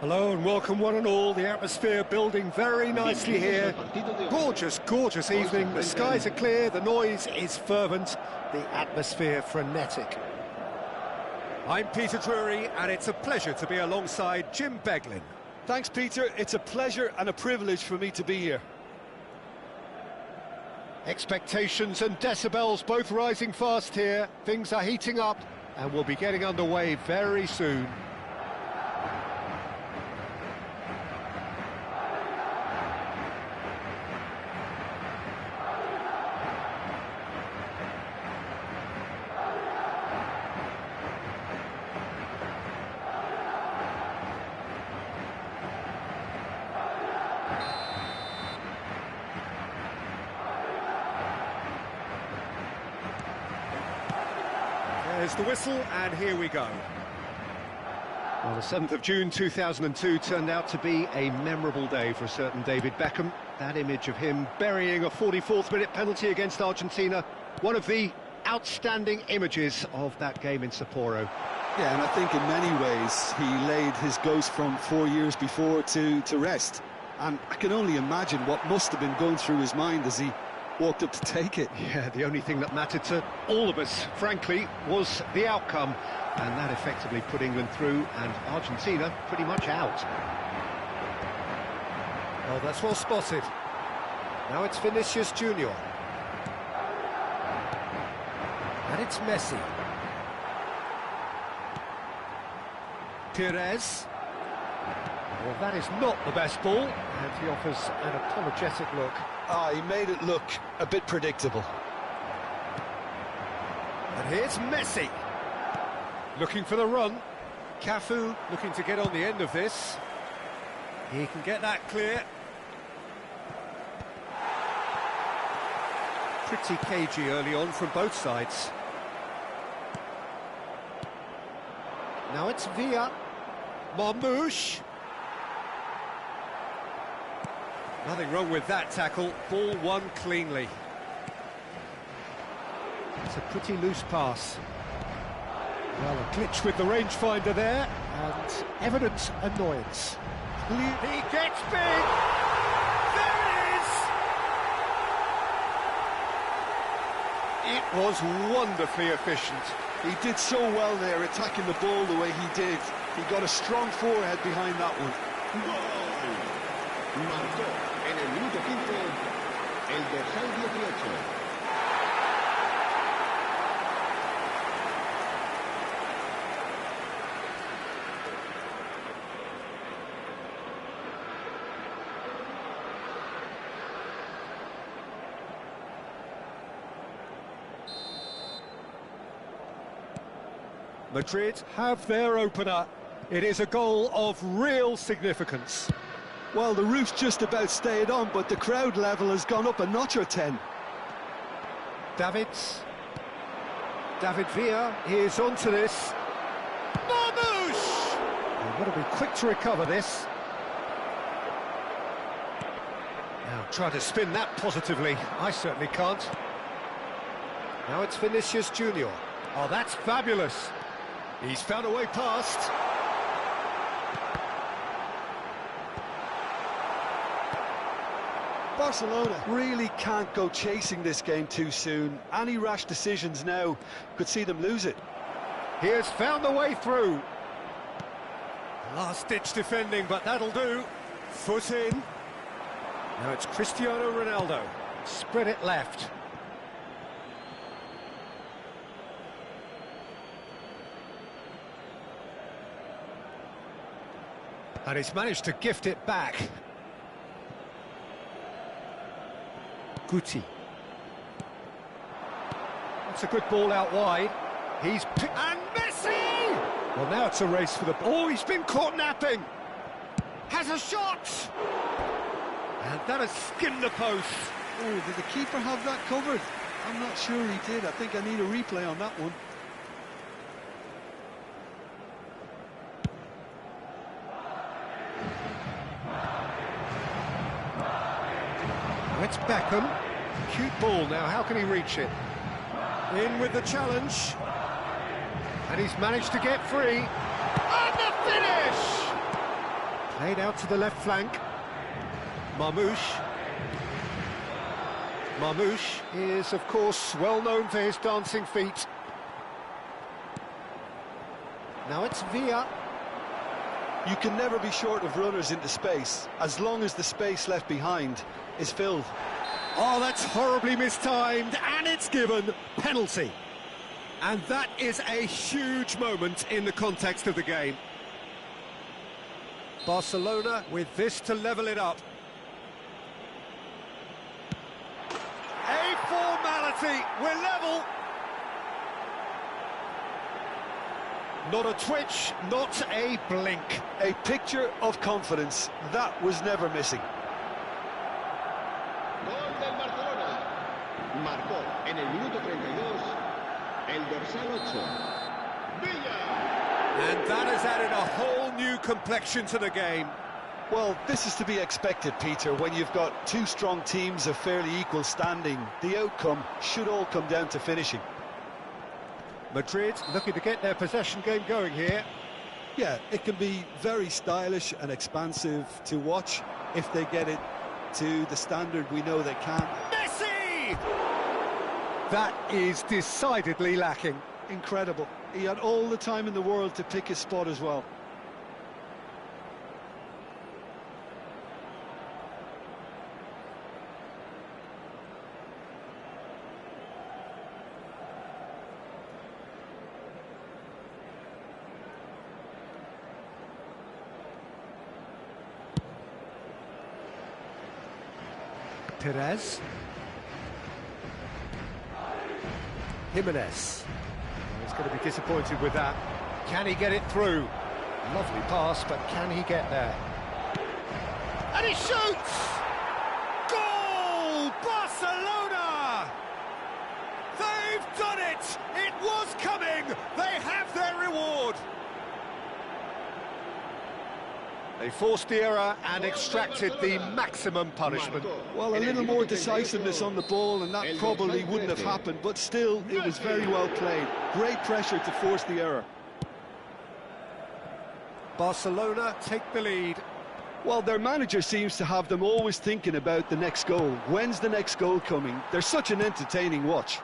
Hello and welcome one and all. The atmosphere building very nicely here. Gorgeous, gorgeous evening. The skies are clear, the noise is fervent, the atmosphere frenetic. I'm Peter Drury and it's a pleasure to be alongside Jim Beglin. Thanks, Peter. It's a pleasure and a privilege for me to be here. Expectations and decibels both rising fast here. Things are heating up and we'll be getting underway very soon. There's the whistle, and here we go. Well, the 7th of June 2002 turned out to be a memorable day for a certain David Beckham. That image of him burying a 44th minute penalty against Argentina, one of the outstanding images of that game in Sapporo. Yeah, and I think in many ways he laid his ghost from 4 years before to rest. And I can only imagine what must have been going through his mind as he walked up to take it. Yeah, the only thing that mattered to all of us, frankly, was the outcome, and that effectively put England through and Argentina pretty much out. Oh, that's well spotted. Now it's Vinicius Junior. And it's Messi. Perez. Well, that is not the best ball, and he offers an apologetic look. He made it look a bit predictable. And here's Messi. Looking for the run. Cafu looking to get on the end of this. He can get that clear. Pretty cagey early on from both sides. Now it's Villa. Marmouche. Nothing wrong with that tackle, ball won cleanly. It's a pretty loose pass. Well, a glitch with the rangefinder there, and evident annoyance. He gets big! There it is! It was wonderfully efficient. He did so well there, attacking the ball the way he did. He got a strong forehead behind that one. Marcó en el minuto 15 el dorsal 18. Madrid have their opener. It is a goal of real significance. Well, the roof's just about stayed on, but the crowd level has gone up a notch or 10. David Villa is onto this. Marmouche! They've got to be quick to recover this. Now try to spin that positively. I certainly can't. Now it's Vinicius Junior. Oh, that's fabulous. He's found a way past. Barcelona really can't go chasing this game too soon. Any rash decisions now could see them lose it. He has found the way through. Last-ditch defending, but that'll do. Foot in. Now it's Cristiano Ronaldo. Spread it left. And he's managed to gift it back. Guti. That's a good ball out wide. He's picked... And Messi! Well, now it's a race for the... Oh, he's been caught napping! Has a shot! And that has skimmed the post. Oh, did the keeper have that covered? I'm not sure he did. I think I need a replay on that one. It's Beckham. Cute ball now, how can he reach it? In with the challenge. And he's managed to get free. And the finish! Played out to the left flank. Marmoush. Marmoush is, of course, well known for his dancing feet. Now it's Villa. You can never be short of runners into space, as long as the space left behind is filled. Oh, that's horribly mistimed, and it's given penalty. And that is a huge moment in the context of the game. Barcelona with this to level it up. A formality, we're level. Not a twitch, not a blink. A picture of confidence, that was never missing. Gol del Barcelona. Marcó en el minuto 32 el dorsal 8. Villa. And that has added a whole new complexion to the game. Well, this is to be expected, Peter, when you've got two strong teams of fairly equal standing. The outcome should all come down to finishing. Madrid looking to get their possession game going here. Yeah, it can be very stylish and expansive to watch if they get it to the standard we know they can. Messi! That is decidedly lacking. Incredible. He had all the time in the world to pick his spot as well. Perez. Jimenez. He's going to be disappointed with that. Can he get it through? Lovely pass, but can he get there? And he shoots! Goal! Barcelona! They've done it! It was coming! They have their reward! They forced the error and extracted the maximum punishment. Well, a little more decisiveness on the ball and that probably wouldn't have happened, but still, it was very well played. Great pressure to force the error. Barcelona take the lead. Well, their manager seems to have them always thinking about the next goal. When's the next goal coming? They're such an entertaining watch.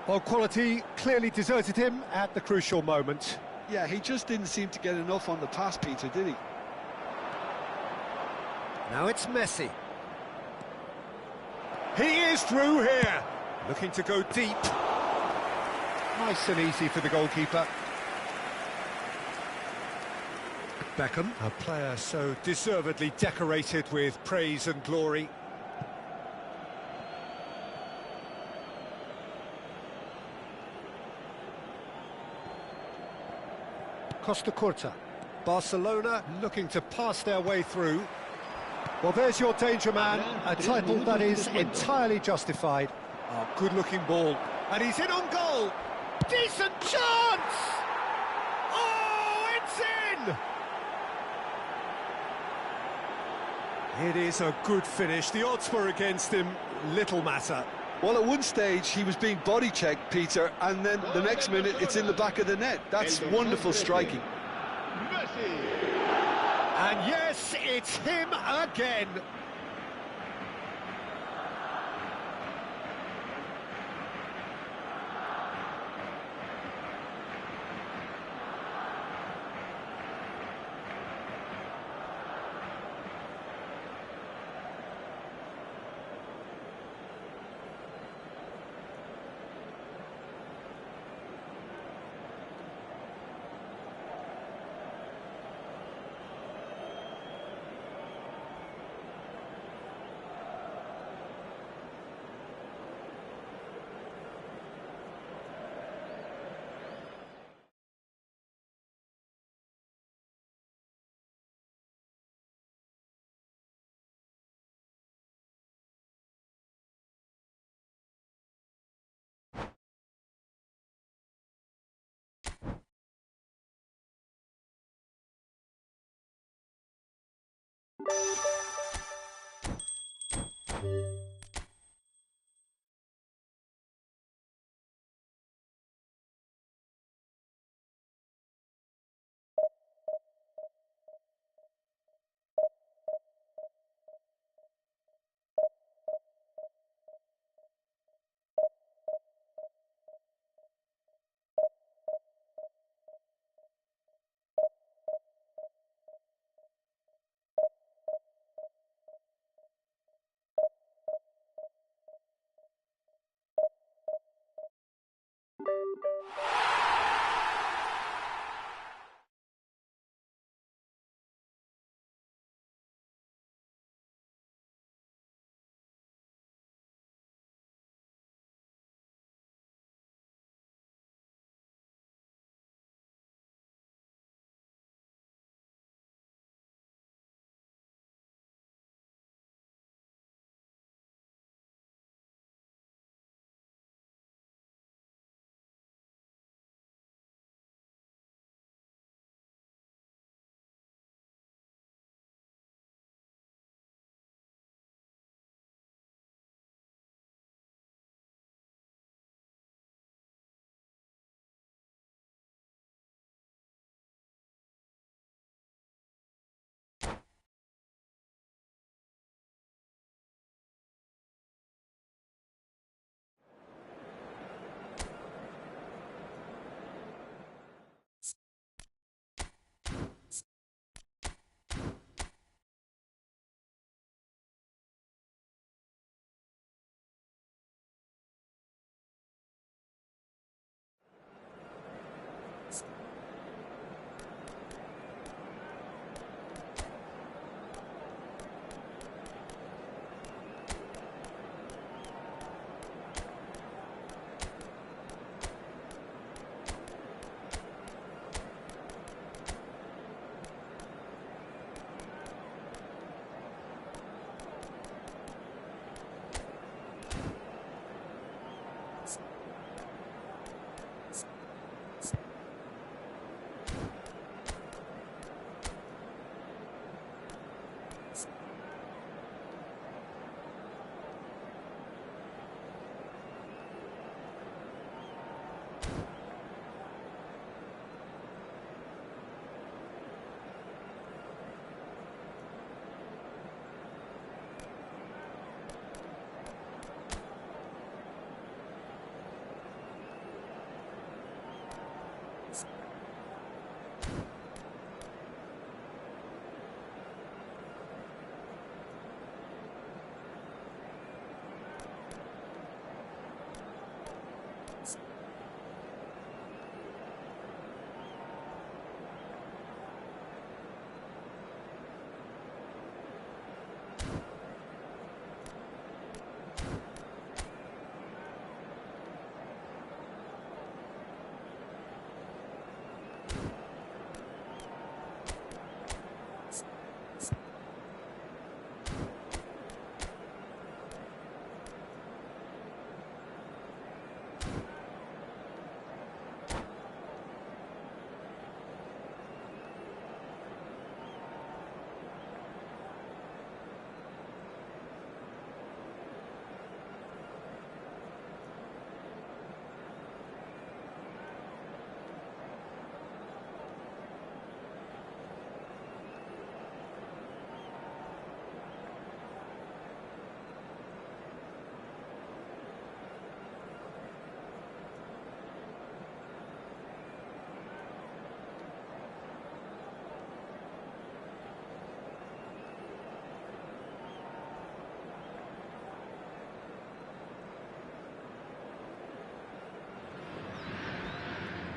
Well, quality clearly deserted him at the crucial moment. Yeah, he just didn't seem to get enough on the pass, Peter, did he? Now it's Messi. He is through here. Looking to go deep. Nice and easy for the goalkeeper. Beckham, a player so deservedly decorated with praise and glory. Costa Curta. Barcelona looking to pass their way through. Well, there's your danger man, a title that is entirely justified. Oh, good-looking ball. And he's in on goal. Decent chance! Oh, it's in! It is a good finish. The odds were against him. Little matter. Well, at one stage, he was being body-checked, Peter, and then the next minute, it's in the back of the net. That's wonderful striking. And yes, it's him again.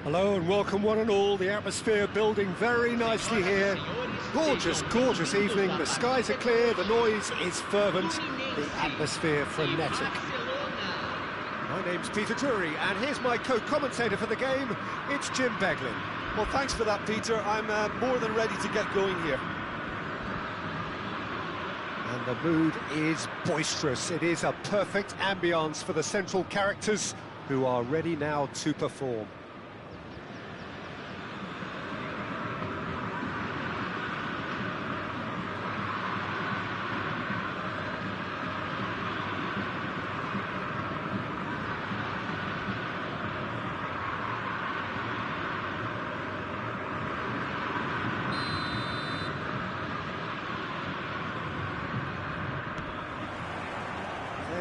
Hello and welcome one and all. The atmosphere building very nicely here. Gorgeous, gorgeous evening. The skies are clear, the noise is fervent, the atmosphere frenetic. My name's Peter Drury, and here's my co-commentator for the game. It's Jim Beglin. Well, thanks for that, Peter. I'm more than ready to get going here. And the mood is boisterous. It is a perfect ambience for the central characters who are ready now to perform.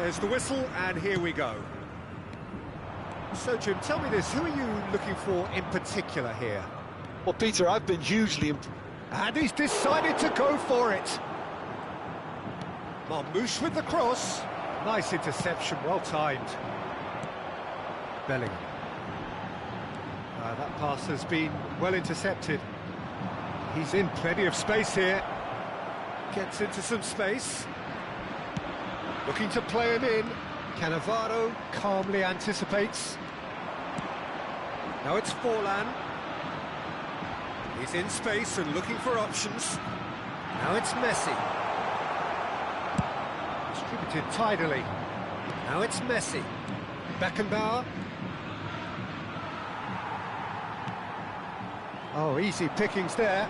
There's the whistle, and here we go. So, Jim, tell me this, who are you looking for in particular here? Well, Peter, I've been hugely And he's decided to go for it. Marmouche with the cross. Nice interception, well timed. Bellingham. That pass has been well intercepted. He's in plenty of space here. Gets into some space. Looking to play him in. Cannavaro calmly anticipates. Now it's Forlan. He's in space and looking for options. Now it's Messi. Distributed tidily. Now it's Messi. Beckenbauer. Oh, easy pickings there.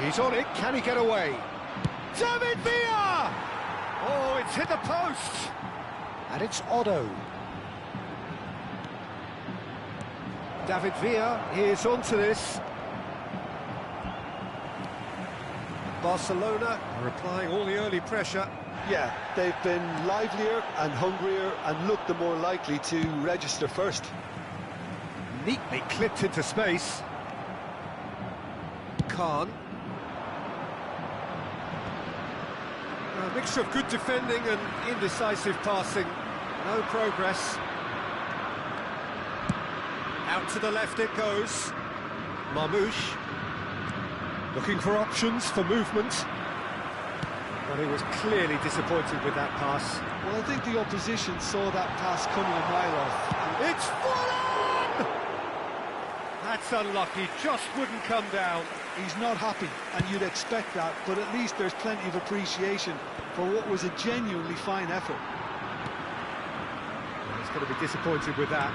He's on it. Can he get away? David Villa! Oh, it's hit the post. And it's Otto. David Villa is onto this. Barcelona are applying all the early pressure. Yeah, they've been livelier and hungrier and looked the more likely to register first. Neatly clipped into space. Khan. A mixture of good defending and indecisive passing. No progress. Out to the left it goes. Marmouche. Looking for options for movement. Well, he was clearly disappointed with that pass. Well, I think the opposition saw that pass coming a mile off. It's Fulham! That's unlucky, just wouldn't come down. He's not happy, and you'd expect that, but at least there's plenty of appreciation for what was a genuinely fine effort. He's going to be disappointed with that.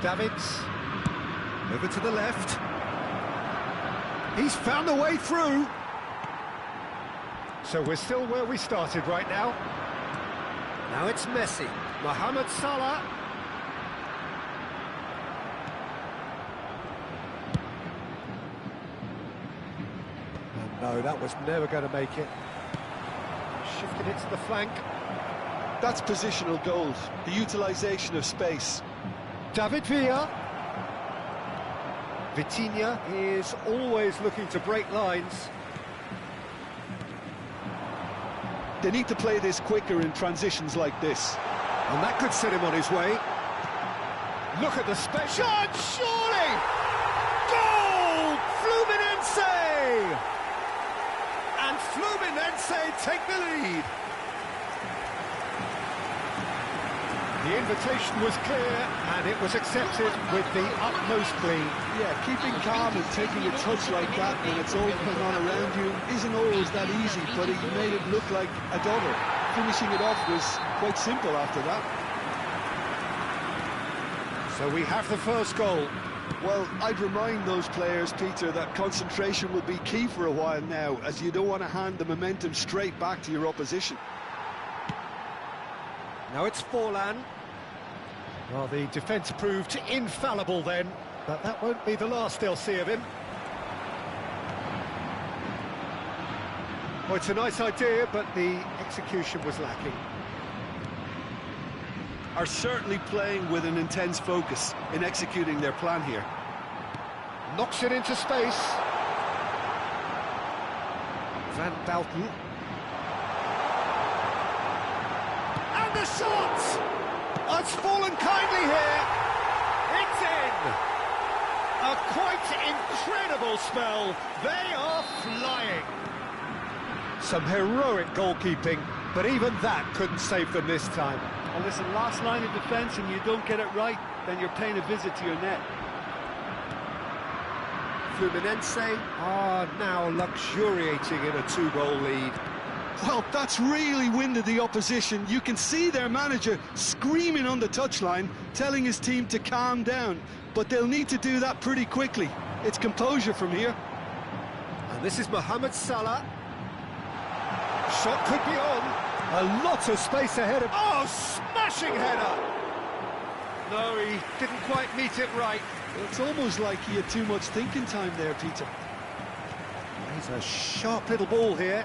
Davids, over to the left. He's found a way through. So we're still where we started right now. Now it's Messi. Mohamed Salah. No, that was never going to make it. Shifted it to the flank. That's positional gold, the utilisation of space. David Villa. Vitinha is always looking to break lines. They need to play this quicker in transitions like this. And that could set him on his way. Look at the space. Shot, surely! Goal! Fluminense! And Fluminense take the lead. The invitation was clear, and it was accepted with the utmost glee. Yeah, keeping calm and taking a touch like that when it's all going on around you isn't always that easy, but he made it look like a daughter. Finishing it off was quite simple after that. So we have the first goal. Well, I'd remind those players, Peter, that concentration will be key for a while now, as you don't want to hand the momentum straight back to your opposition. Now it's Forlan. Well, the defence proved infallible then, but that won't be the last they'll see of him. Well, it's a nice idea, but the execution was lacking. Are certainly playing with an intense focus in executing their plan here. Knocks it into space. Van Balten. And the shot! Oh, it's fallen kindly here. It's in! A quite incredible spell. They are flying. Some heroic goalkeeping, but even that couldn't save them this time. Well, listen, last line of defence, and you don't get it right, then you're paying a visit to your net. Fluminense are now luxuriating in a 2-goal lead. Well, that's really winded the opposition. You can see their manager screaming on the touchline, telling his team to calm down. But they'll need to do that pretty quickly. It's composure from here. And this is Mohamed Salah. Shot could be on. A lot of space ahead of... Oh, smashing header! No, he didn't quite meet it right. It's almost like he had too much thinking time there, Peter. He's a sharp little ball here.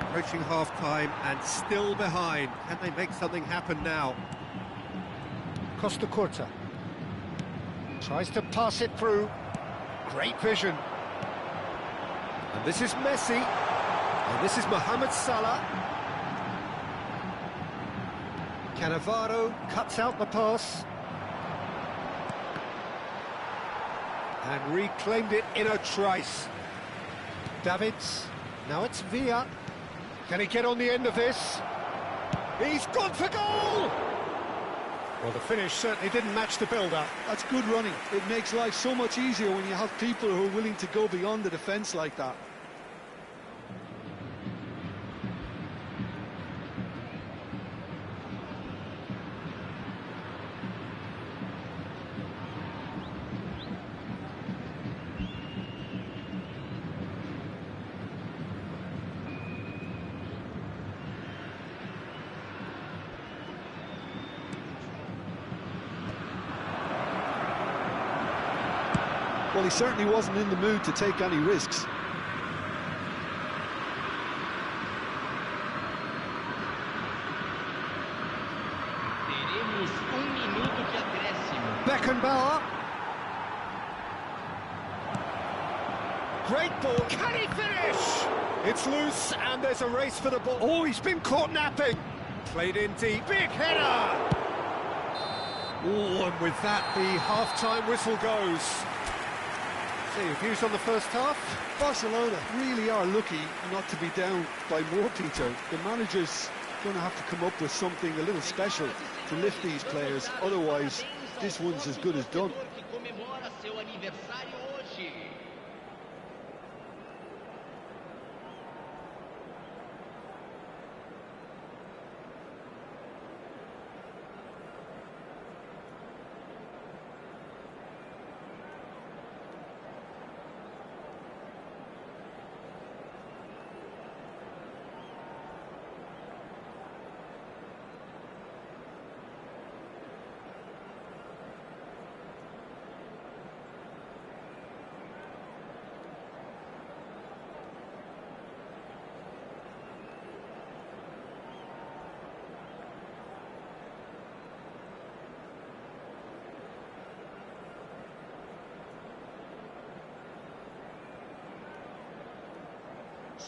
Approaching half-time and still behind. Can they make something happen now? Costa Curta. Tries to pass it through. Great vision. And this is Messi. And this is Mohamed Salah. Cannavaro cuts out the pass. And reclaimed it in a trice. Davids. Now it's Villa. Can he get on the end of this? He's gone for goal! Well, the finish certainly didn't match the build-up. That's good running. It makes life so much easier when you have people who are willing to go beyond the defence like that. Well, he certainly wasn't in the mood to take any risks. Beckenbauer. Great ball. Can he finish? It's loose and there's a race for the ball. Oh, he's been caught napping. Played in deep. Big header. Oh, and with that, the half-time whistle goes. So, your views on the first half? Barcelona really are lucky not to be down by more, Peter. The manager's going to have to come up with something a little special to lift these players. Otherwise, this one's as good as done.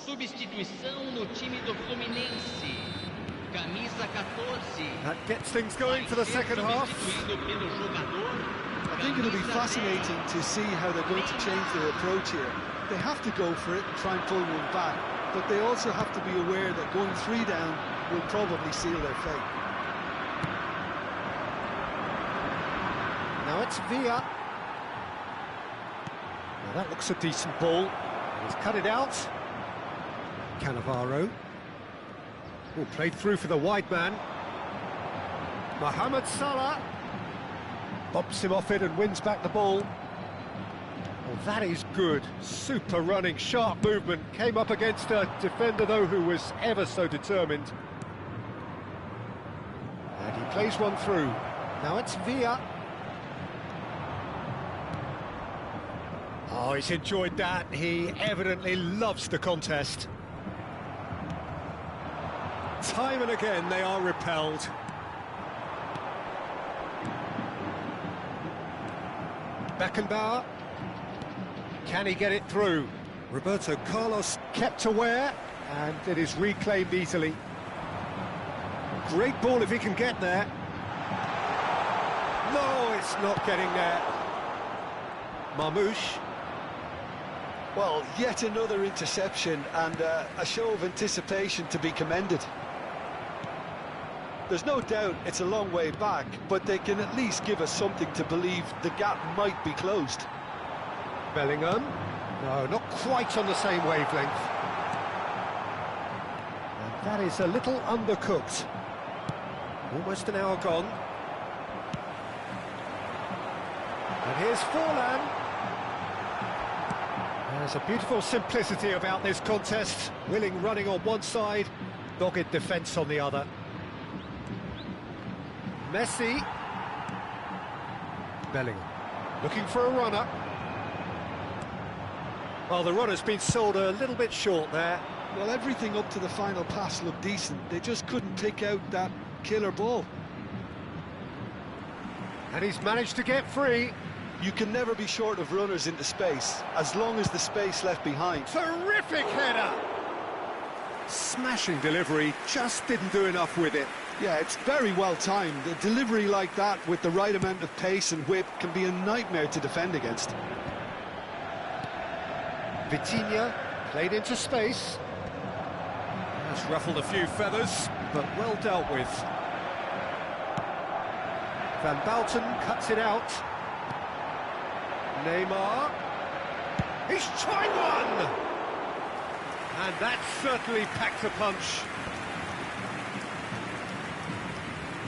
Substituição no time do Fluminense. Camisa 14. That gets things going for the second half. I think it'll be fascinating to see how they're going to change their approach here. They have to go for it and try and pull one back, but they also have to be aware that going 3 down will probably seal their fate. Now it's Villa. Now that looks a decent ball. He's cut it out. Cannavaro. Oh, played through for the wide man. Mohamed Salah. Bumps him off it and wins back the ball. Well, that is good. Super running, sharp movement. Came up against a defender, though, who was ever so determined. And he plays one through. Now it's Villa. Oh, he's enjoyed that. He evidently loves the contest. Time and again, they are repelled. Beckenbauer. Can he get it through? Roberto Carlos kept aware, and it is reclaimed easily. Great ball if he can get there. No, it's not getting there. Marmouche. Well, yet another interception and a show of anticipation to be commended. There's no doubt it's a long way back, but they can at least give us something to believe the gap might be closed. Bellingham. No, not quite on the same wavelength. And that is a little undercooked. Almost an hour gone. And here's Forlan. There's a beautiful simplicity about this contest. Willing running on one side, dogged defence on the other. Messi. Bellingham. Looking for a runner. Well, the runner's been sold a little bit short there. Well, everything up to the final pass looked decent. They just couldn't pick out that killer ball. And he's managed to get free. You can never be short of runners into space, as long as the space left behind. Terrific header! Smashing delivery, just didn't do enough with it. Yeah, it's very well timed. A delivery like that with the right amount of pace and whip can be a nightmare to defend against. Vitinha played into space. Has ruffled a few feathers, but well dealt with. Van Bouten cuts it out. Neymar. He's tried one! And that certainly packed a punch.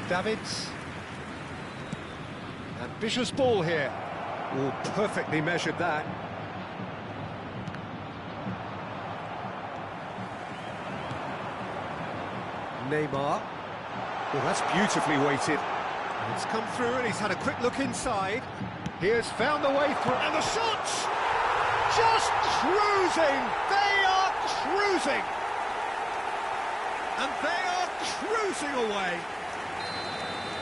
Davids. Ambitious ball here. Oh, perfectly measured that. Neymar. Oh, that's beautifully weighted. It's come through and he's had a quick look inside. He has found the way through, and the shots! Just cruising! They are cruising! And they are cruising away!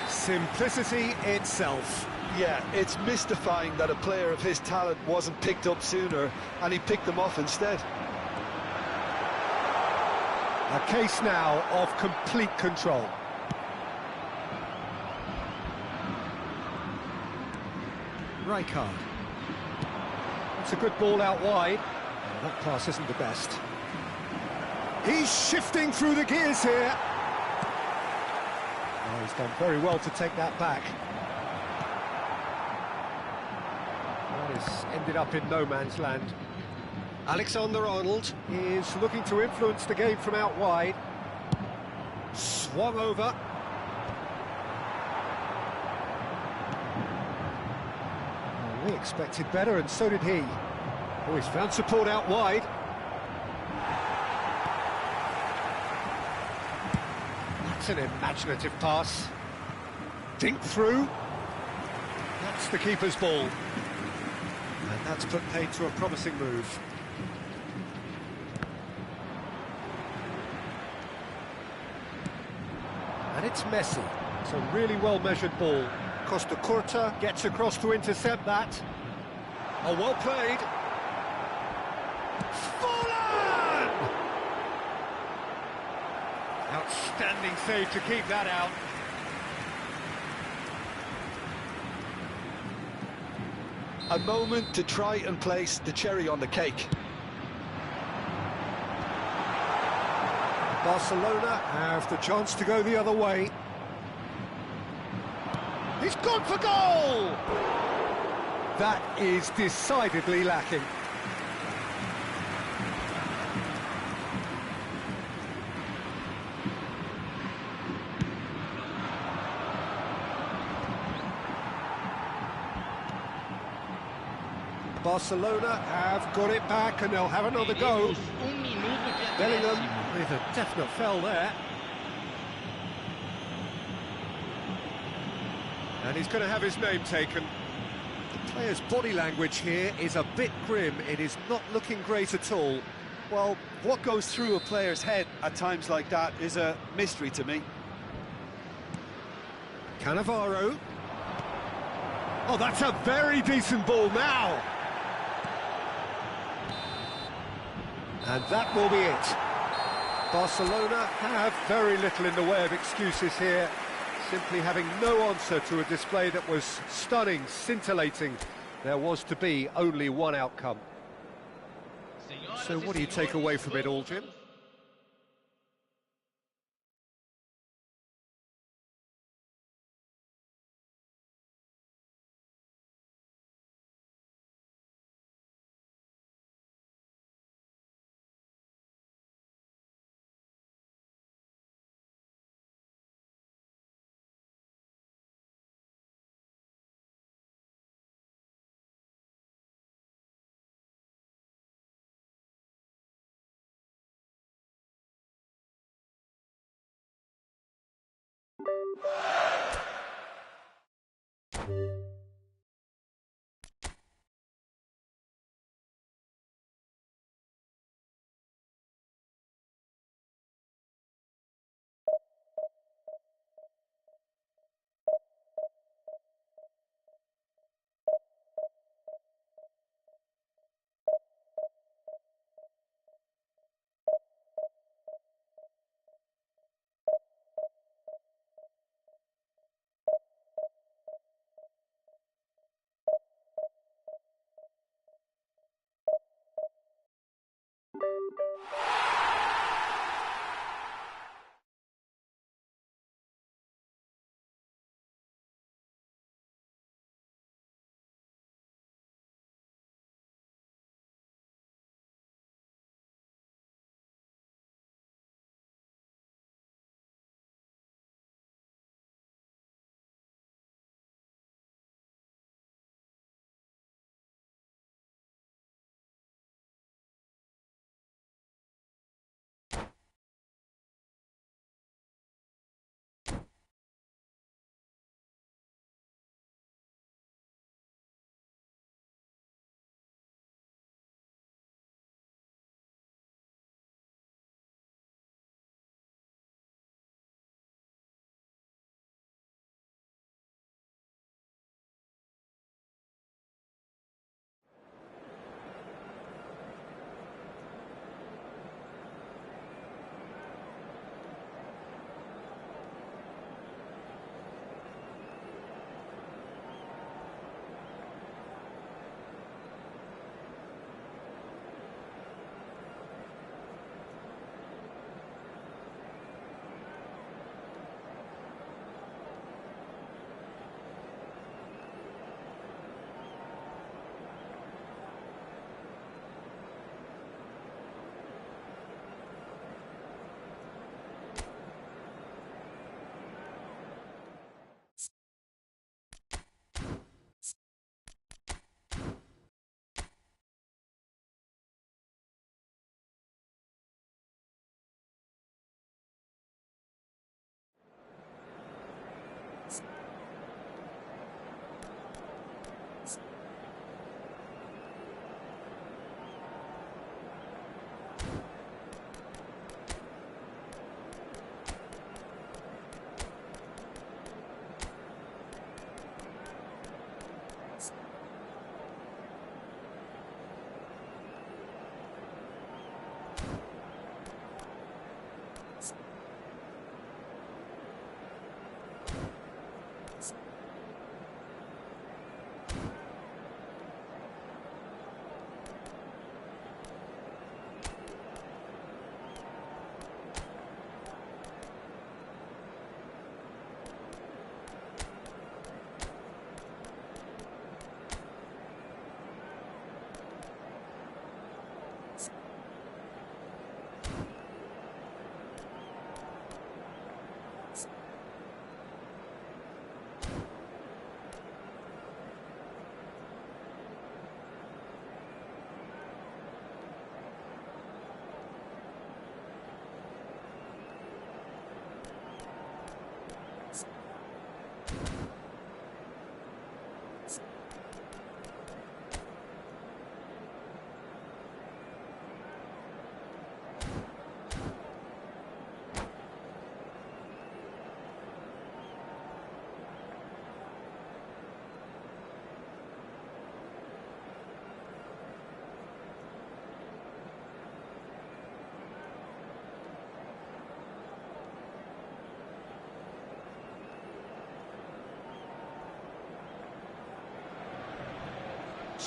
Simplicity itself. Yeah, it's mystifying that a player of his talent wasn't picked up sooner, and he picked them off instead. A case now of complete control. Rijkaard. That's a good ball out wide. Oh, that pass isn't the best. He's shifting through the gears here. Oh, he's done very well to take that back. That has ended up in no man's land. Alexander-Arnold is looking to influence the game from out wide. Swung over. Well, we expected better, and so did he. Oh, he's found support out wide. That's an imaginative pass. Dink through. That's the keeper's ball. And that's put paid to a promising move. And it's Messi. It's a really well-measured ball. Costa Curta gets across to intercept that. Oh, well played. Forlan! Outstanding save to keep that out. A moment to try and place the cherry on the cake. Barcelona have the chance to go the other way. He's gone for goal! That is decidedly lacking. Barcelona have got it back and they'll have another go. Bellingham with a definite foul there. And he's going to have his name taken. The player's body language here is a bit grim. It is not looking great at all. Well, what goes through a player's head at times like that is a mystery to me. Cannavaro. Oh, that's a very decent ball now. And that will be it. Barcelona have very little in the way of excuses here, simply having no answer to a display that was stunning, scintillating, There was to be only one outcome. So what do you take away from it all, Jim?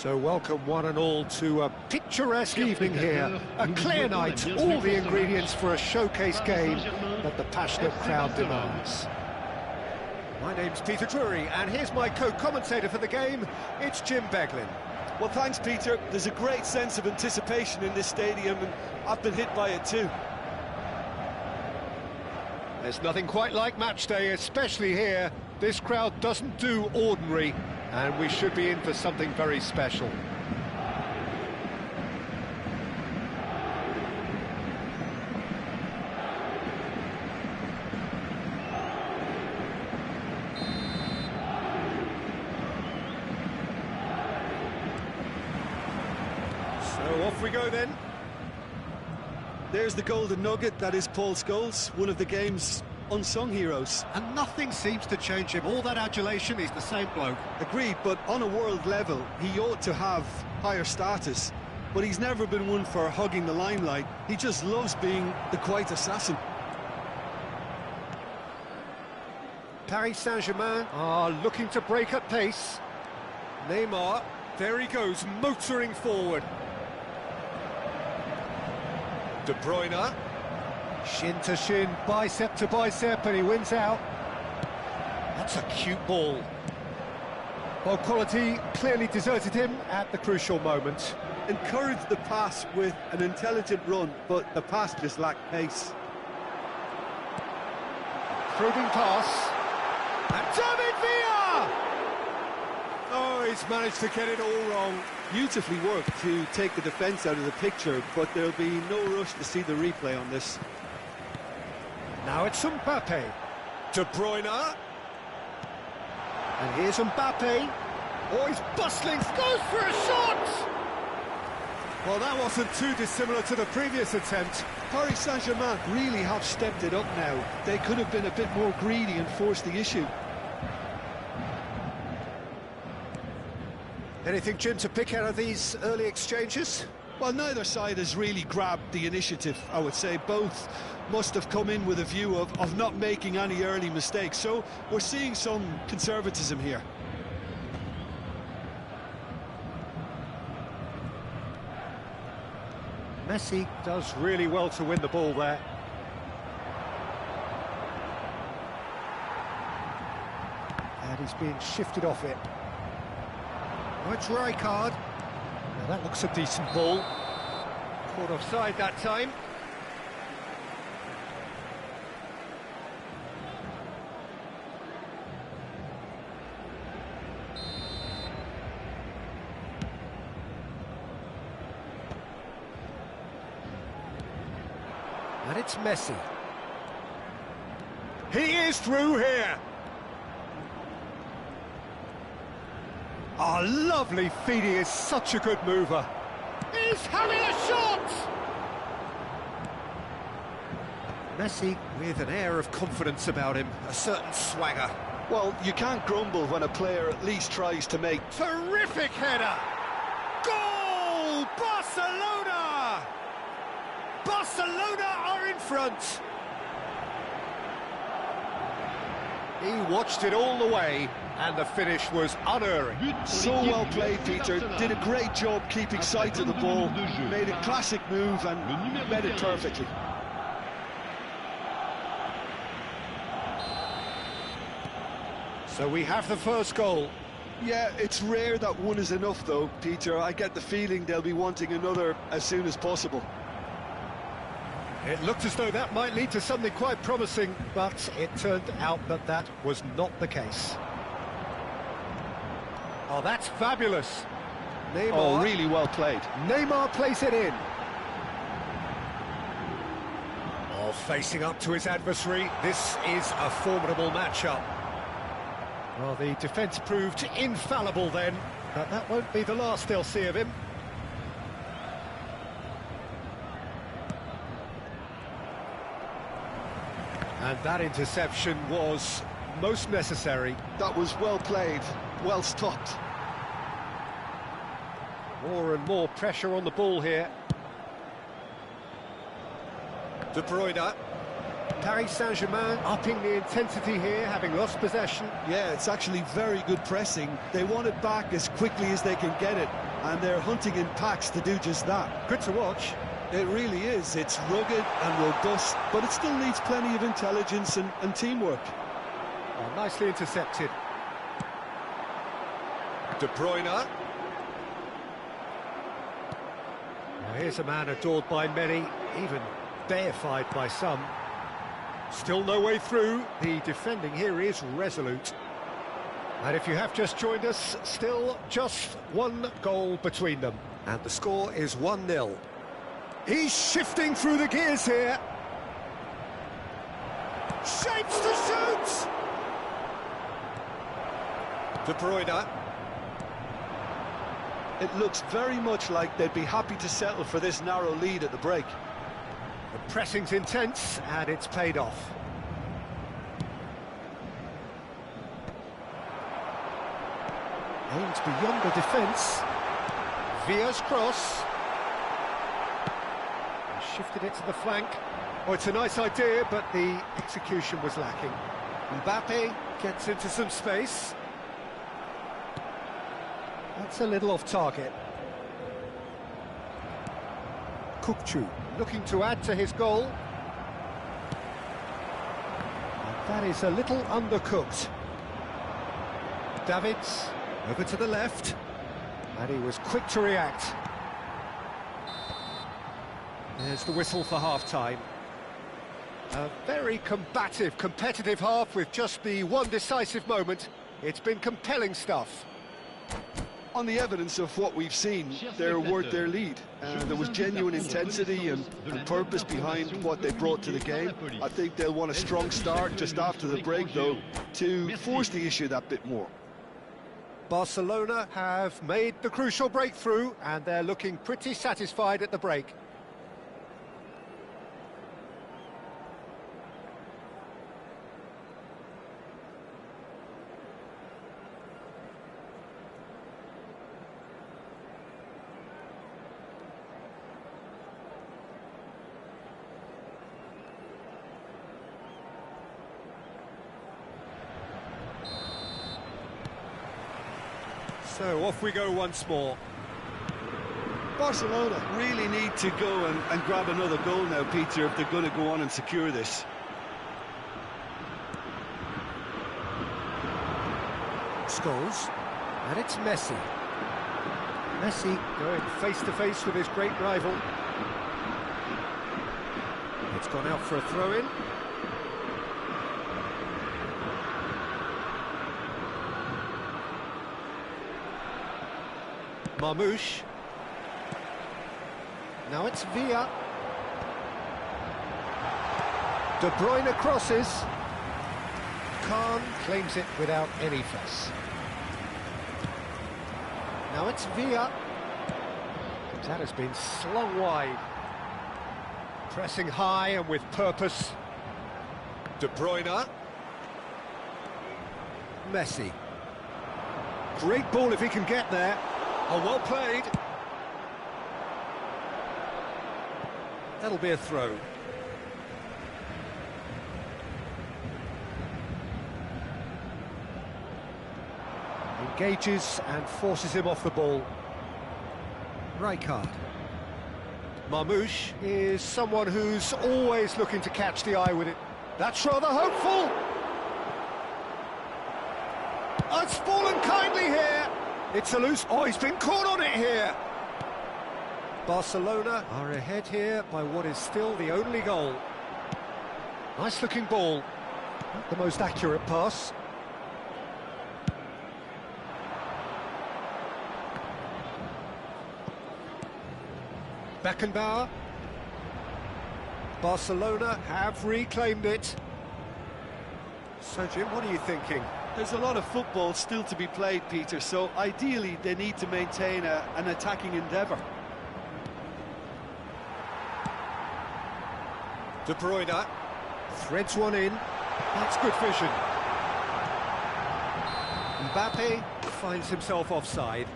So welcome one and all to a picturesque evening here, a clear night, all the ingredients for a showcase game that the passionate crowd demands. My name's Peter Drury, and here's my co-commentator for the game, it's Jim Beglin. Well, thanks, Peter. There's a great sense of anticipation in this stadium, and I've been hit by it too. There's nothing quite like match day, especially here. This crowd doesn't do ordinary, and we should be in for something very special. So off we go then. There's the golden nugget, that is Paul Scholes, one of the game's unsung heroes. And nothing seems to change him. All that adulation, he's the same bloke. Agreed, but on a world level, he ought to have higher status. But he's never been one for hugging the limelight. He just loves being the quiet assassin. Paris Saint-Germain are looking to break at pace. Neymar, there he goes, motoring forward. De Bruyne, shin to shin, bicep to bicep, and he wins out. That's a cute ball. Well, quality clearly deserted him at the crucial moment. Encouraged the pass with an intelligent run, but the pass just lacked pace. Probing pass. And David Villa! Oh, he's managed to get it all wrong. Beautifully worked to take the defence out of the picture, but there'll be no rush to see the replay on this. Now it's Mbappe. De Bruyne. And here's Mbappe. Oh, he's bustling, goes for a shot! Well, that wasn't too dissimilar to the previous attempt. Paris Saint-Germain really have stepped it up now. They could have been a bit more greedy and forced the issue. Anything, Jim, to pick out of these early exchanges? Well, neither side has really grabbed the initiative, I would say. Both must have come in with a view of not making any early mistakes. So we're seeing some conservatism here. Messi does really well to win the ball there. And he's being shifted off it. Oh, it's Rijkaard. Now that looks a decent ball. Caught offside that time. And it's Messi. He is through here. Oh, lovely feed, he is such a good mover. He's having a shot! Messi with an air of confidence about him, a certain swagger. Well, you can't grumble when a player at least tries to make... Terrific header! Goal! Barcelona! Barcelona are in front! He watched it all the way, and the finish was unerring. So well played, Peter. Did a great job keeping sight of the ball. Made a classic move and met it perfectly. So we have the first goal. Yeah, it's rare that one is enough, though, Peter. I get the feeling they'll be wanting another as soon as possible. It looked as though that might lead to something quite promising, but it turned out that that was not the case. Oh, that's fabulous. Neymar. Oh, really well played. Neymar plays it in. Oh, facing up to his adversary. This is a formidable matchup. Well, the defence proved infallible then, but that won't be the last they'll see of him. And that interception was most necessary. That was well played, well stopped. More and more pressure on the ball here. De Bruyne. Paris Saint-Germain upping the intensity here, having lost possession. Yeah, it's actually very good pressing. They want it back as quickly as they can get it, and they're hunting in packs to do just that. Good to watch. It really is. It's rugged and robust, but it still needs plenty of intelligence and teamwork. Oh, nicely intercepted. De Bruyne. Now here's a man adored by many, even deified by some. Still no way through. The defending here is resolute. And if you have just joined us, still just one goal between them. And the score is 1-0. He's shifting through the gears here. Shapes to shoot! De Bruyne. It looks very much like they'd be happy to settle for this narrow lead at the break. The pressing's intense, and it's paid off. Aims beyond the defence. Villa's cross. He shifted it to the flank. Oh, it's a nice idea, but the execution was lacking. Mbappe gets into some space. That's a little off target. Kukçu looking to add to his goal. And that is a little undercooked. Davids over to the left, and he was quick to react. There's the whistle for half-time. A very combative, competitive half with just the one decisive moment. It's been compelling stuff. On the evidence of what we've seen, they're worth their lead. There was genuine intensity and purpose behind what they brought to the game. I think they'll want a strong start just after the break, though, to force the issue that bit more. Barcelona have made the crucial breakthrough, and they're looking pretty satisfied at the break. So off we go once more. Barcelona really need to go and grab another goal now, Peter, if they're going to go on and secure this. Scholes, and it's Messi. Messi going face-to-face with his great rival. It's gone out for a throw-in. Marmoush. Now it's Villa. De Bruyne crosses. Khan claims it without any fuss. Now it's Villa. That has been slung wide. Pressing high and with purpose. De Bruyne. Messi. Great ball if he can get there. Oh, well played. That'll be a throw. Engages and forces him off the ball. Rijkaard. Marmoush is someone who's always looking to catch the eye with it. That's rather hopeful. Oh, it's fallen kindly here. It's a loose... Oh, he's been caught on it here. Barcelona are ahead here by what is still the only goal. Nice-looking ball. Not the most accurate pass. Beckenbauer. Barcelona have reclaimed it. So, Jim, what are you thinking? There's a lot of football still to be played, Peter, so ideally they need to maintain an attacking endeavour. De Bruyne threads one in. That's good vision. Mbappe finds himself offside.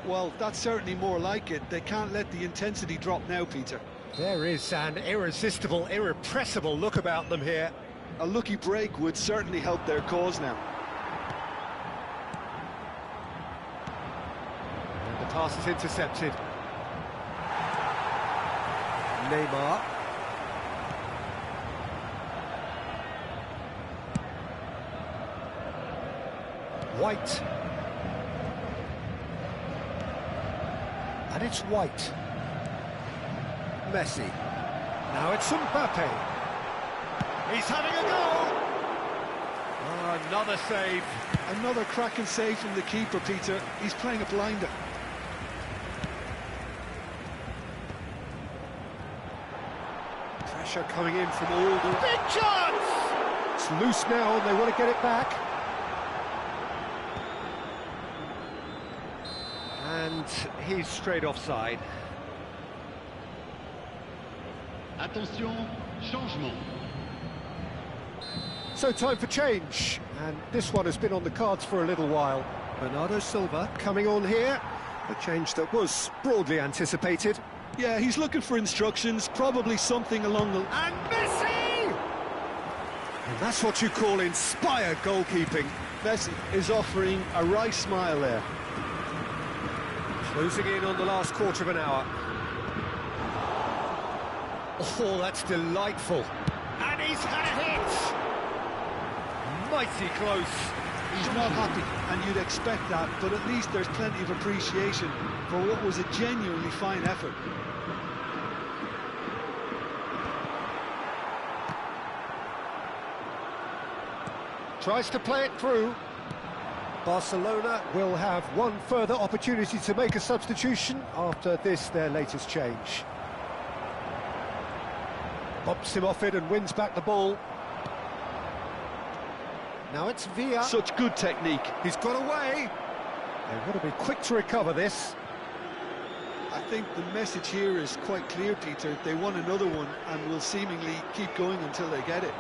Well, that's certainly more like it. They can't let the intensity drop now, Peter. There is an irresistible, irrepressible look about them here. A lucky break would certainly help their cause now. And the pass is intercepted. Neymar. White. And it's White. Messi. Now it's Mbappe. He's having a go! Oh, another save. Another cracking save from the keeper, Peter. He's playing a blinder. Pressure coming in from all the... Big chance! It's loose now and they want to get it back. And he's straight offside. Attention, changement. So time for change, and this one has been on the cards for a little while. Bernardo Silva coming on here, a change that was broadly anticipated. Yeah, he's looking for instructions, probably something along the... And Messi! And that's what you call inspired goalkeeping. Messi is offering a wry smile there. Closing in on the last quarter of an hour. Oh, that's delightful. And he's had a hit! Mighty close. He's not happy, and you'd expect that, but at least there's plenty of appreciation for what was a genuinely fine effort. Tries to play it through. Barcelona will have one further opportunity to make a substitution after this, their latest change. Bumps him off it and wins back the ball. Now it's Villa. Such good technique. He's got away. They want to be quick to recover this. I think the message here is quite clear, Peter. They want another one and will seemingly keep going until they get it.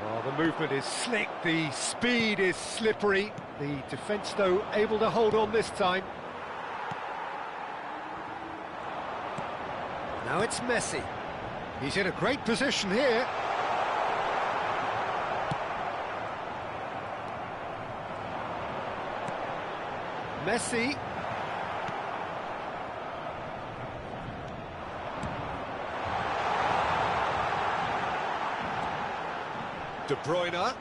Oh, the movement is slick, the speed is slippery. The defence, though, able to hold on this time. Now it's Messi. He's in a great position here. Messi. De Bruyne.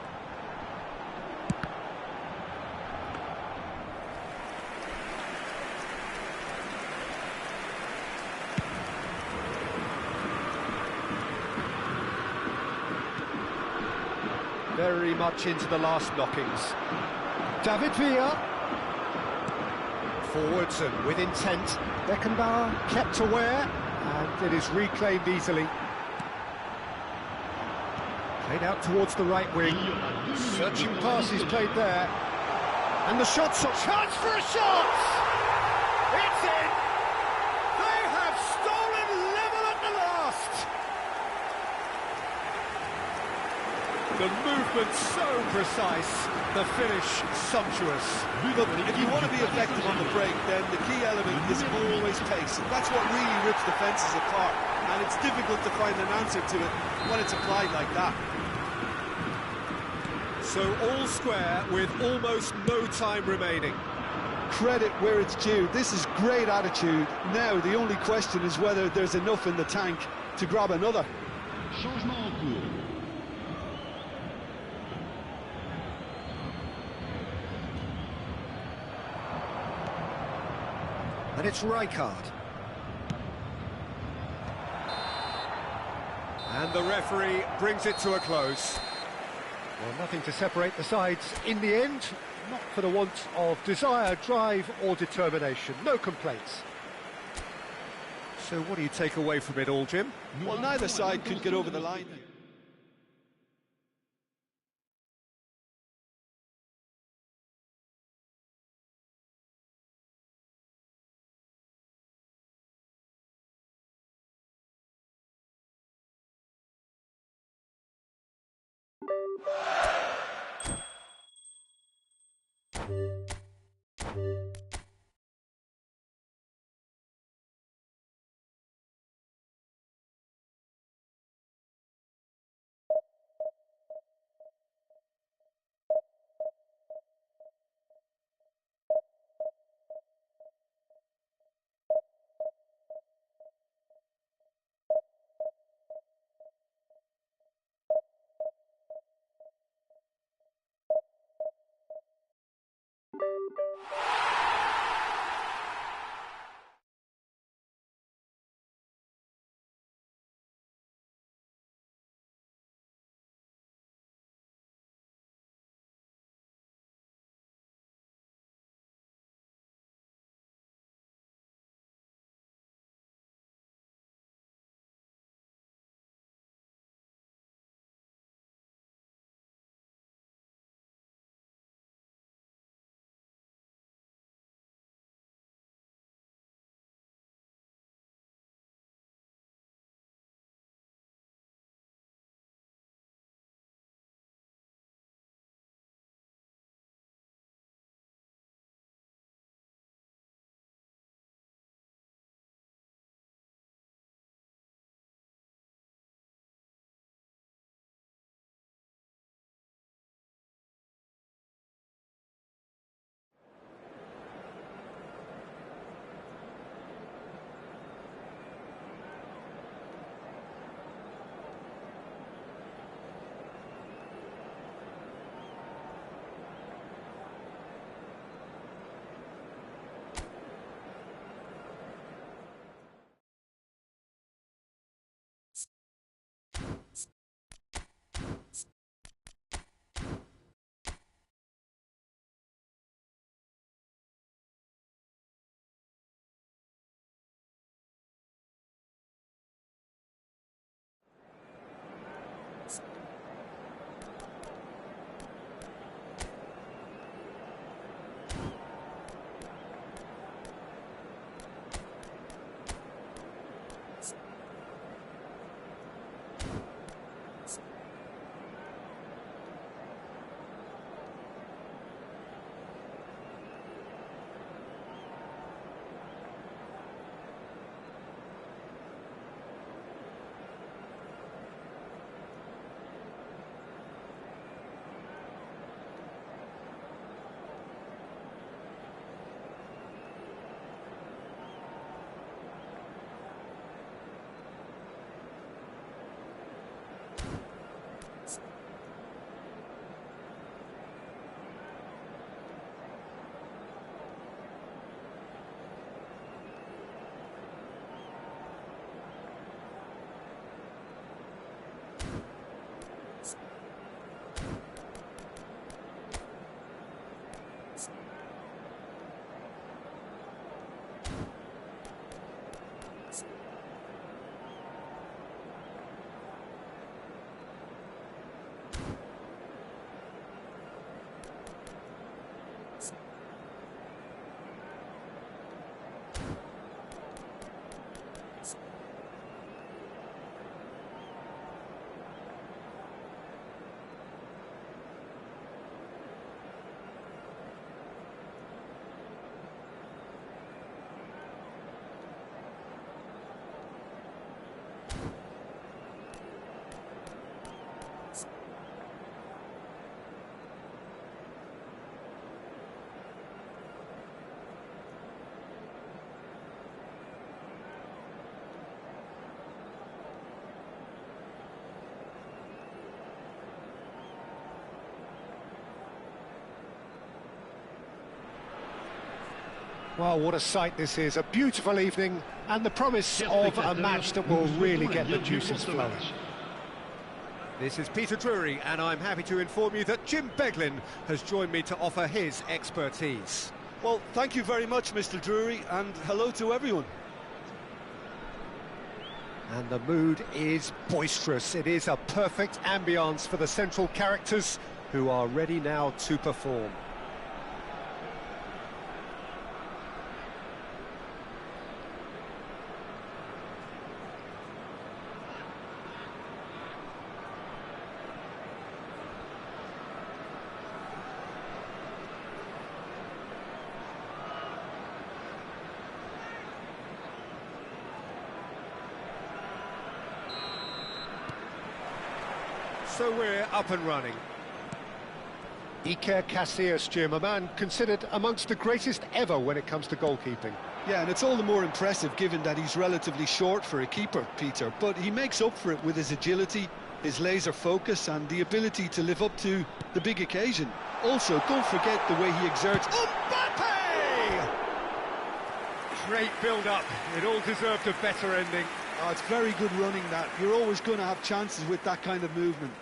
Very much into the last knockings. David Villa. Forwards and with intent. Beckenbauer kept aware, and it is reclaimed easily. Played out towards the right wing. Searching pass is played there. And the shot's a chance for a shot! It's in! They have stolen level at the last! The movement so precise, the finish sumptuous. Look, if you want to be effective on the break, then the key element is always pace. That's what really rips defences apart, and it's difficult to find an answer to it when it's applied like that. So all square with almost no time remaining. Credit where it's due. This is great attitude. Now the only question is whether there's enough in the tank to grab another. Changement en cours. And it's Rijkaard. And the referee brings it to a close. Well, nothing to separate the sides in the end, not for the want of desire, drive or determination. No complaints. So what do you take away from it all, Jim? Well, neither side could get over the line. Well, what a sight this is. A beautiful evening and the promise of a match that will really get the juices flowing. This is Peter Drury, and I'm happy to inform you that Jim Beglin has joined me to offer his expertise. Well, thank you very much, Mr. Drury, and hello to everyone. And the mood is boisterous. It is a perfect ambience for the central characters who are ready now to perform. So we're up and running. Iker Casillas, Jim, a man considered amongst the greatest ever when it comes to goalkeeping. Yeah, and it's all the more impressive given that he's relatively short for a keeper, Peter. But he makes up for it with his agility, his laser focus and the ability to live up to the big occasion. Also, don't forget the way he exerts... Mbappe! Great build-up. It all deserved a better ending. Oh, it's very good running, that. You're always going to have chances with that kind of movement.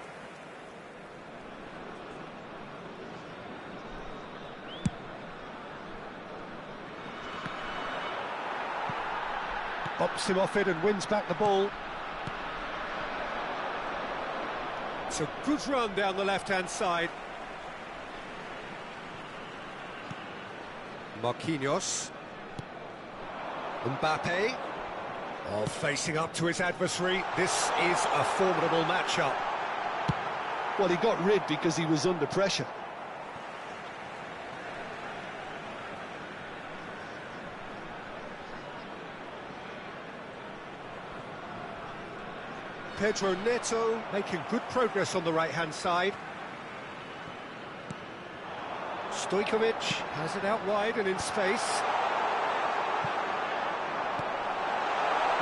Bops him off it and wins back the ball. It's a good run down the left-hand side. Marquinhos. Mbappe. Oh, facing up to his adversary. This is a formidable matchup. Well, he got rid because he was under pressure. Pedro Neto making good progress on the right-hand side. Stojkovic has it out wide and in space.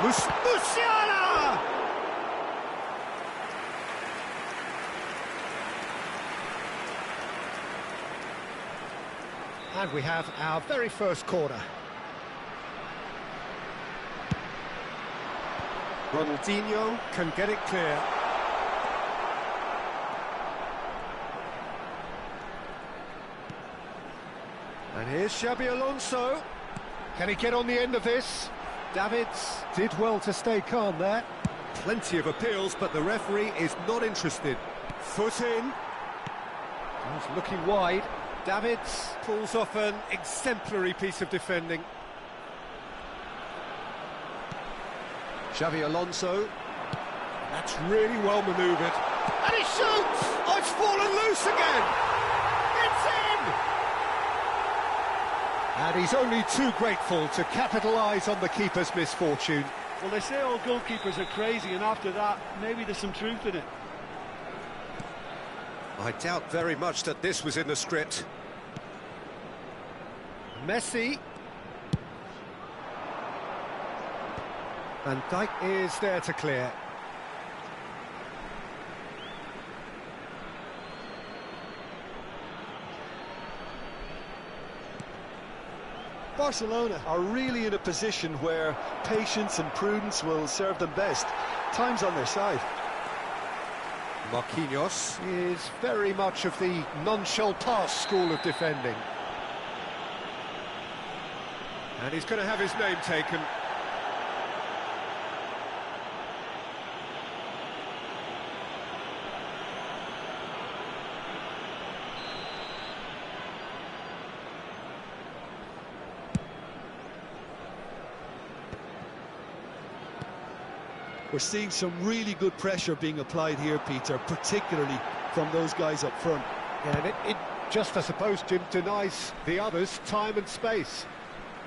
Musiala! And we have our very first corner. Ronaldinho can get it clear. And here's Xabi Alonso. Can he get on the end of this? Davids did well to stay calm there. Plenty of appeals, but the referee is not interested. Foot in. He's looking wide. Davids pulls off an exemplary piece of defending. Xabi Alonso. That's really well manoeuvred. And he shoots! Oh, it's fallen loose again! It's in! And he's only too grateful to capitalise on the keeper's misfortune. Well, they say all goalkeepers are crazy, and after that, maybe there's some truth in it. I doubt very much that this was in the script. Messi. Van Dijk is there to clear. Barcelona are really in a position where patience and prudence will serve them best. Time's on their side. Marquinhos is very much of the non-shall-pass school of defending. And he's going to have his name taken. We're seeing some really good pressure being applied here, Peter, particularly from those guys up front. Yeah, and it just, I suppose, Jim, denies the others time and space.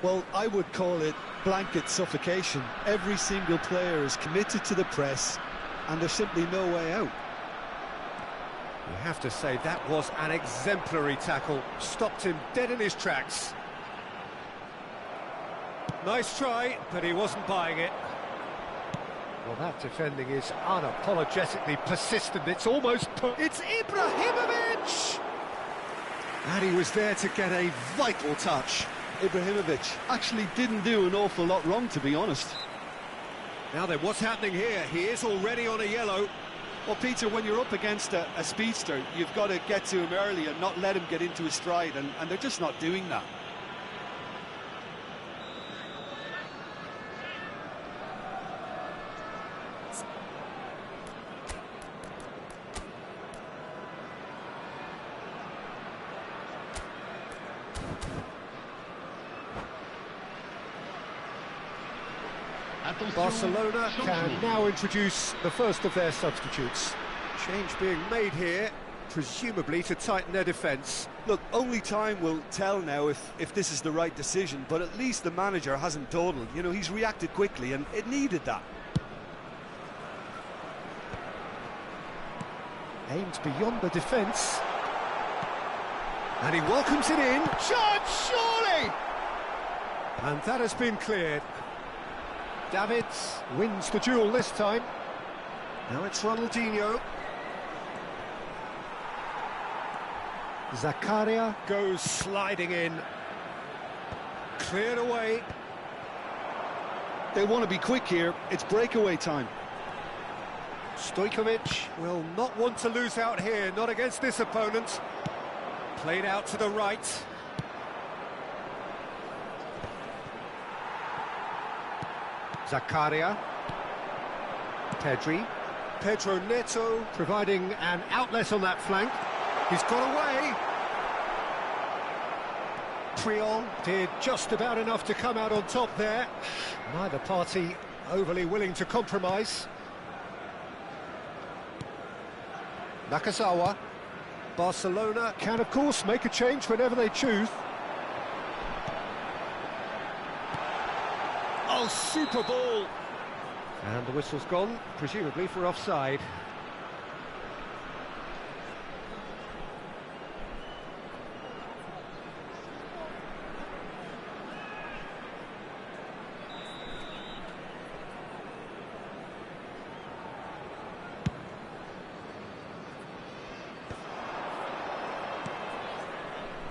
Well, I would call it blanket suffocation. Every single player is committed to the press, and there's simply no way out. You have to say that was an exemplary tackle. Stopped him dead in his tracks. Nice try, but he wasn't buying it. Well, that defending is unapologetically persistent. It's almost... It's Ibrahimovic! And he was there to get a vital touch. Ibrahimovic actually didn't do an awful lot wrong, to be honest. Now then, what's happening here? He is already on a yellow. Well, Peter, when you're up against a speedster, you've got to get to him early and not let him get into his stride, and they're just not doing that. Barcelona can now introduce the first of their substitutes. Change being made here, presumably to tighten their defence. Look, only time will tell now if this is the right decision, but at least the manager hasn't dawdled. You know, he's reacted quickly, and it needed that. Aimed beyond the defence. And he welcomes it in. Shot, surely! And that has been cleared. Davids wins the duel this time. Now it's Ronaldinho. Zakaria goes sliding in. Cleared away. They want to be quick here. It's breakaway time. Stojkovic will not want to lose out here, not against this opponent. Played out to the right. Zakaria. Pedro Neto providing an outlet on that flank. He's got away. Priol did just about enough to come out on top there. Neither party overly willing to compromise. Nakazawa. Barcelona can, of course, make a change whenever they choose. Oh, super ball! And the whistle's gone, presumably for offside.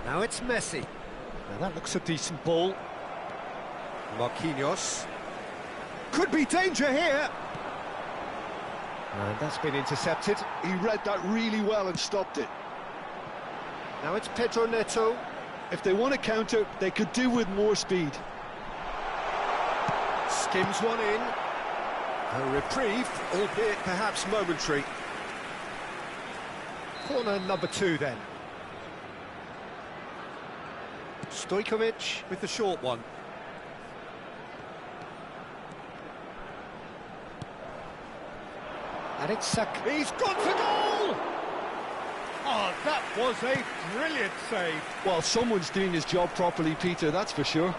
Now it's Messi. Now that looks a decent ball. Marquinhos. Could be danger here. And that's been intercepted. He read that really well and stopped it. Now it's Pedro Neto. If they want to counter, they could do with more speed. Skims one in. A reprieve, albeit perhaps momentary. Corner number 2 then. Stojkovic with the short one. And it's he's gone for goal! Oh, that was a brilliant save. Well, someone's doing his job properly, Peter, that's for sure.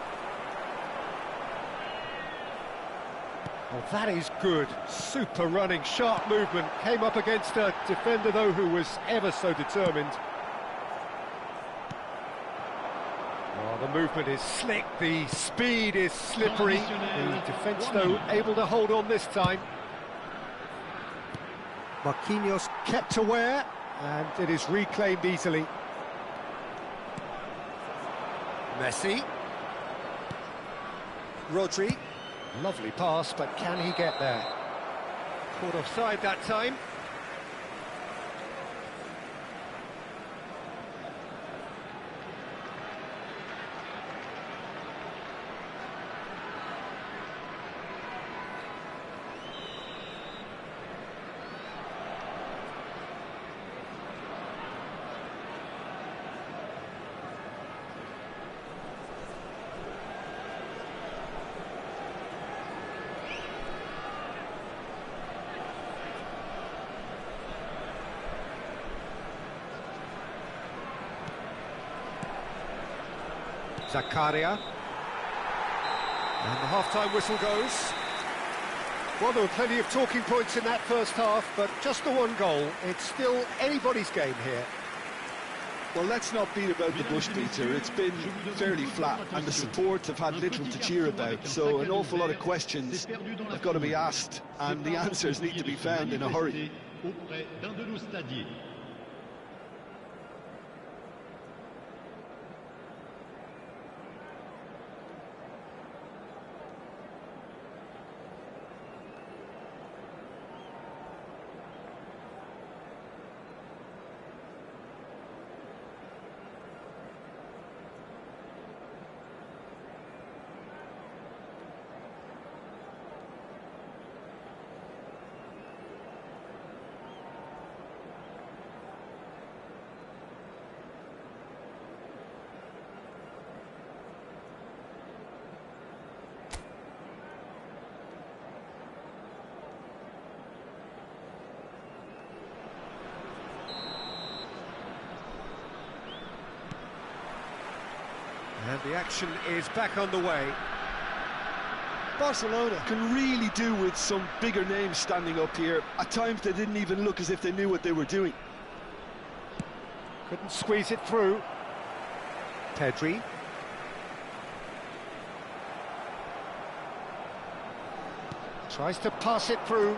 Oh, that is good. Super running, sharp movement. Came up against a defender, though, who was ever so determined. Oh, the movement is slick, the speed is slippery. The defence, though, able to hold on this time. Marquinhos kept aware, and it is reclaimed easily. Messi. Rodri. Lovely pass, but can he get there? Caught offside that time. Zakaria. And the half-time whistle goes. Well, there were plenty of talking points in that first half, but just the one goal. It's still anybody's game here. Well, let's not beat about the bush, Peter. It's been fairly flat, and the support have had little to cheer about. So an awful lot of questions have got to be asked, and the answers need to be found in a hurry. The action is back underway. Barcelona can really do with some bigger names standing up here. At times they didn't even look as if they knew what they were doing. Couldn't squeeze it through. Pedri. Tries to pass it through.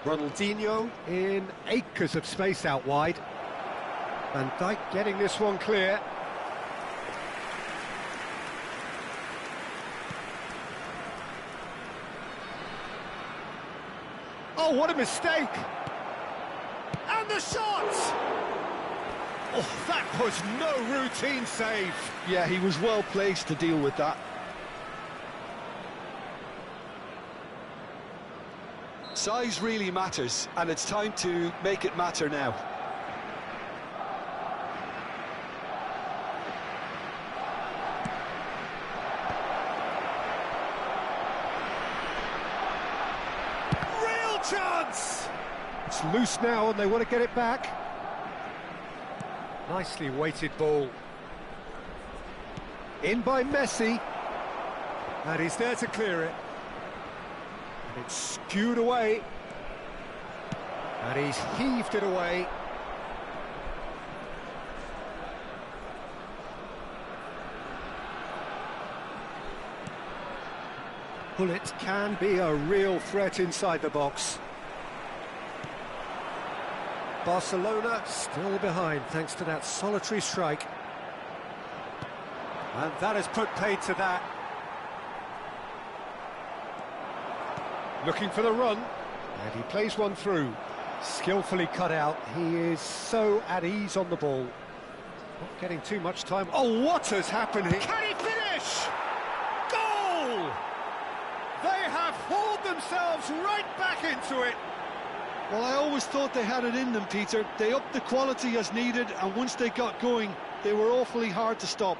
Ronaldinho in acres of space out wide. Van Dijk getting this one clear. Oh, what a mistake! And the shot! Oh, that was no routine save. Yeah, he was well placed to deal with that. Size really matters, and it's time to make it matter now. Real chance! It's loose now and they want to get it back. Nicely weighted ball. In by Messi. And he's there to clear it. And it's skewed away. And he's heaved it away. Bullet can be a real threat inside the box. Barcelona still behind thanks to that solitary strike. And that has put paid to that. Looking for the run, and he plays one through. Skillfully cut out. He is so at ease on the ball. Not getting too much time. Oh, what has happened here? Can he finish? Goal! They have hauled themselves right back into it. Well, I always thought they had it in them, Peter. They upped the quality as needed, and once they got going, they were awfully hard to stop.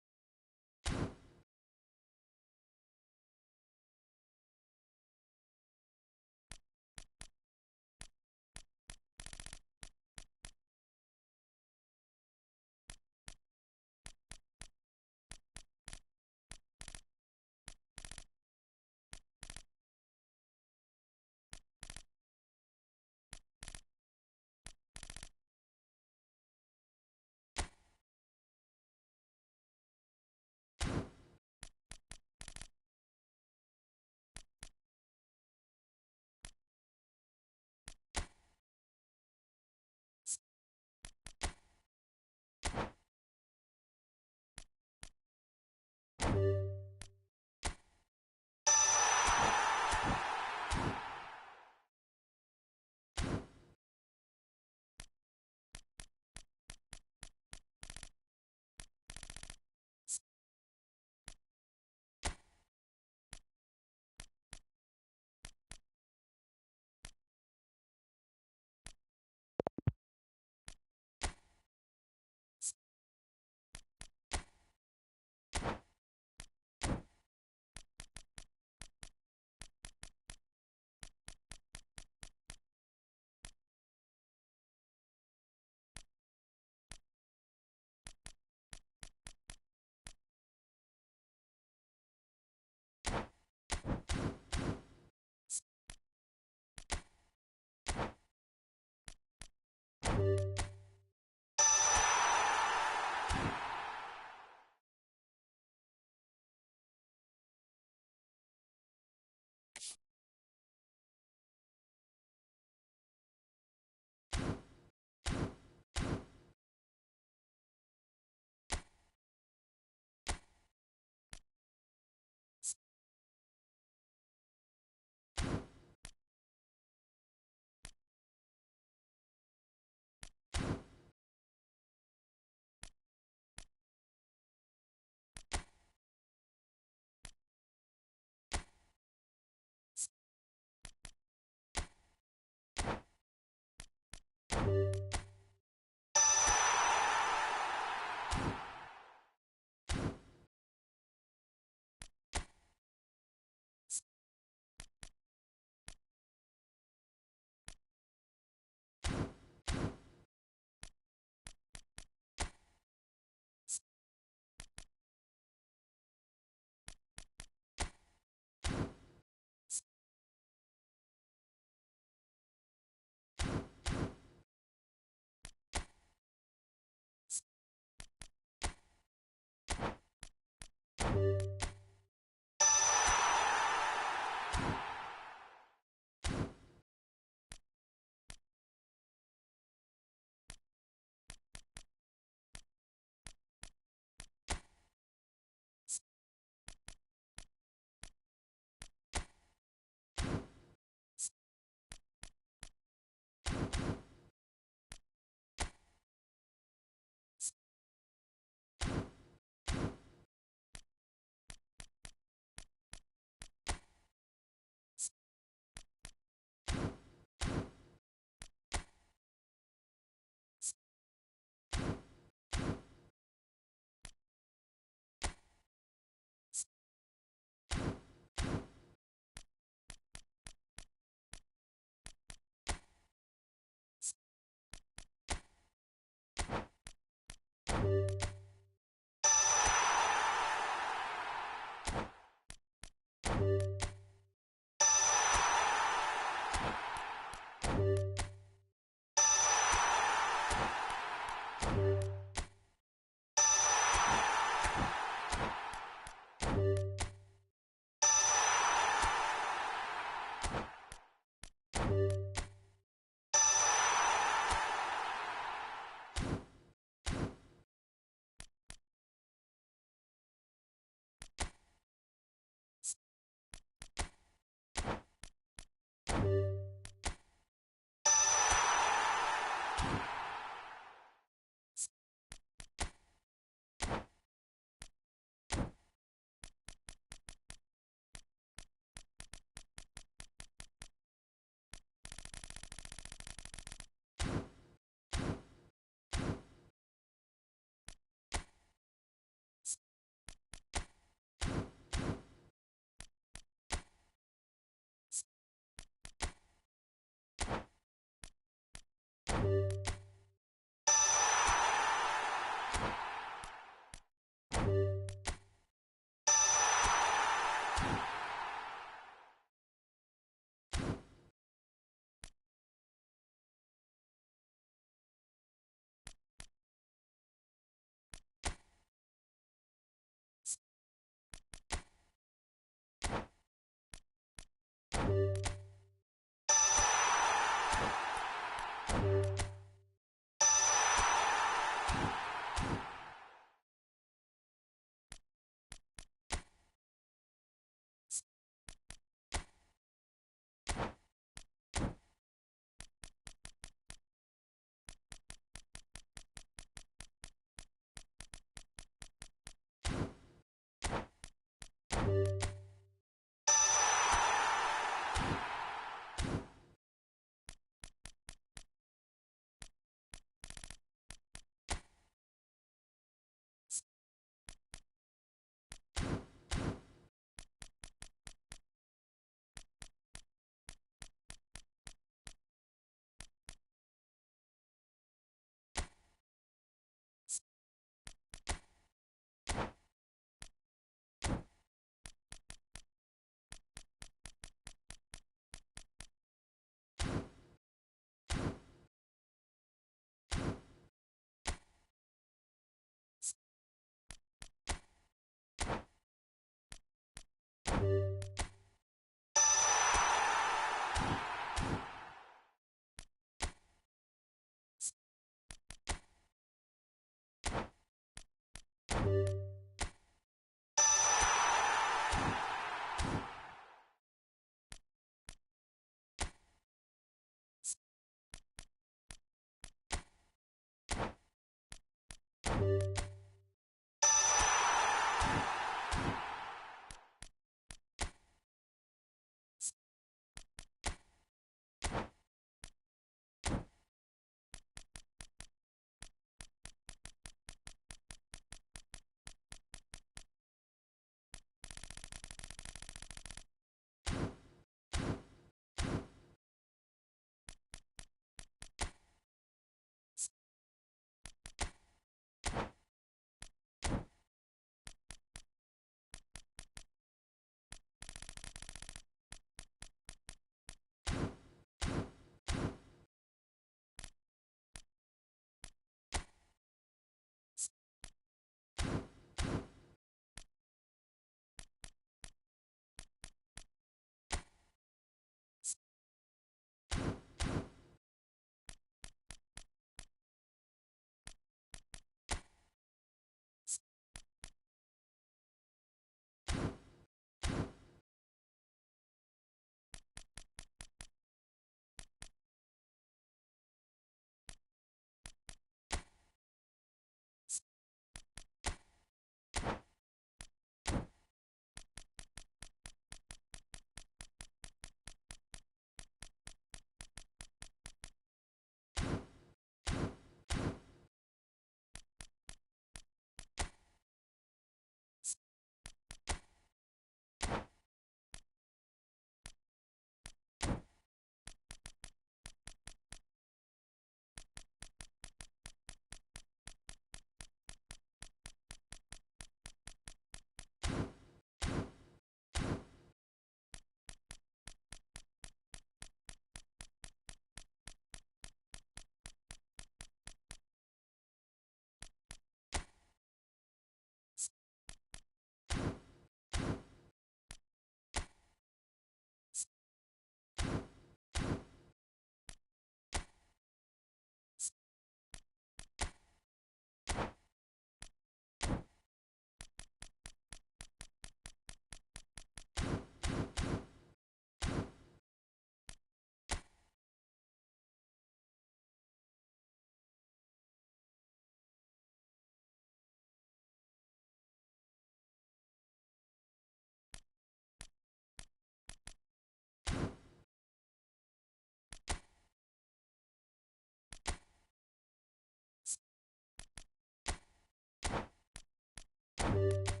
it.